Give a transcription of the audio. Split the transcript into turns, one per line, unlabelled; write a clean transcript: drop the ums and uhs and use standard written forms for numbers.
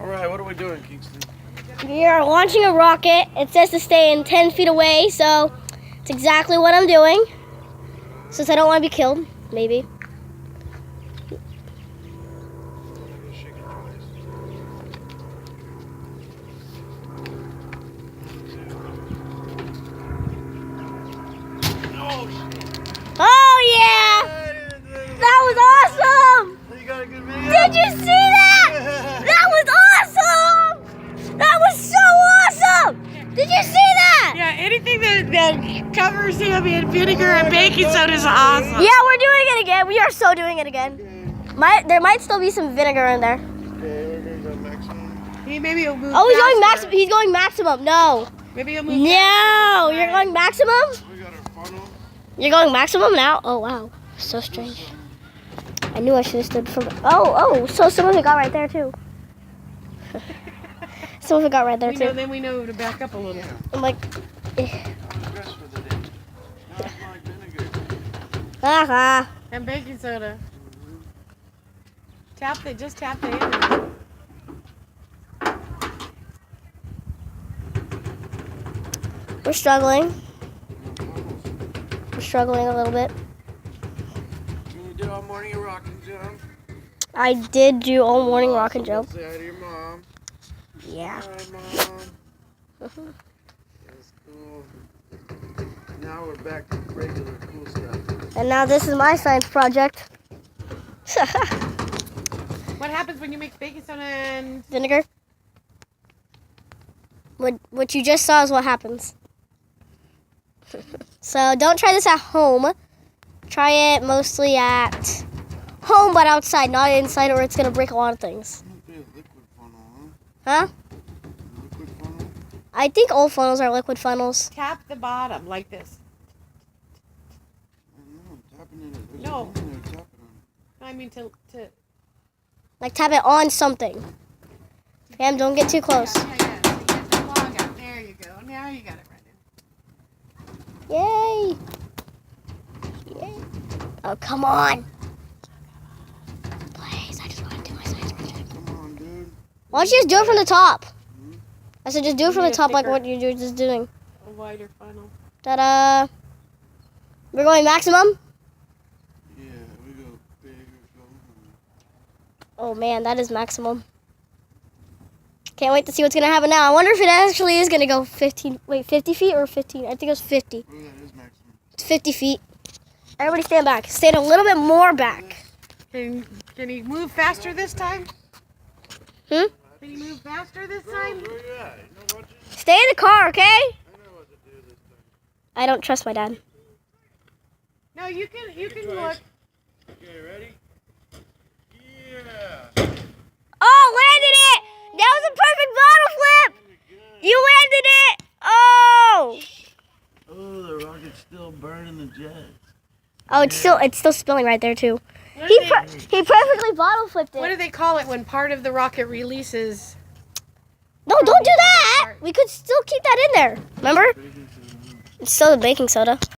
Alright, what are we doing, Kingston?
We are launching a rocket. It says to stay in 10 feet away, so it's exactly what I'm doing. Since I don't want to be killed, maybe. Oh yeah! That was awesome!
You got a good video?
Did you see that? That was awesome! That was so awesome! Did you see that?
Yeah, anything that covers him in vinegar and baking soda is awesome.
Yeah, we're doing it again. We are so doing it again. There might still be some vinegar in there.
Okay, we're gonna go maximum.
Maybe he'll move.
Oh, he's going
faster.
maximum. He's going maximum. No.
Maybe he'll move.
No, you're going maximum?
We got our funnel.
You're going maximum now? Oh, wow. So strange. I knew I should have stood from... Oh, so some of it got right there, too. Some of it got right there, too.
Then we know to back up a little.
I'm like...
I'm dressed for the day. Not like vinegar.
Haha.
And baking soda. Just tap the end.
We're struggling. We're struggling a little bit.
You did all morning a rock and jump.
I did do all morning rock and jump.
Say hi to your mom.
Yeah.
Hi, Mom. That's cool. Now we're back to regular cool stuff.
And now this is my science project.
What happens when you mix baking soda and
Vinegar. What you just saw is what happens. So don't try this at home. Try it mostly at home, but outside, not inside, or it's gonna break a lot of things.
Liquid funnel,
Huh?
Liquid funnel?
I think all funnels are liquid funnels.
tap the bottom like this?
I don't know, tapping it. There's
No.
a button there, tap it on.
I mean to.
Like tap it on something. Pam, don't get too close.
Yeah. So you get the log out. There you go. Now you got it right in.
Yay! Yay! Oh, come on! Please, I just want to do my science project.
Come on, dude.
Why don't you just do it from the top? I said just do it from the top like
thicker-
what you're just doing.
A wider funnel.
Ta-da! We're going maximum?
Yeah, we go big or something.
Oh man, that is maximum. Can't wait to see what's gonna happen now. I wonder if it actually is gonna go 50 feet or 15? I think it was 50.
Oh, that is maximum.
It's 50 feet. Everybody stand back. Stand a little bit more back.
Can he move faster this time?
Hmm?
Can he move faster this time?
Where you at? You know what you
Stay in the car, okay?
I know what to do this time.
I don't trust my dad.
No, you can look.
Okay, ready? Yeah.
Oh, landed it! That was a perfect bottle flip! You landed it! Oh!
Oh, the rocket's still burning the jets.
Oh, it's still spilling right there too.
What
He
do they-
he perfectly bottle flipped
What
it.
do they call it when part of the rocket releases?
No, don't do that! We could still keep that in there. Remember? It's still the baking soda.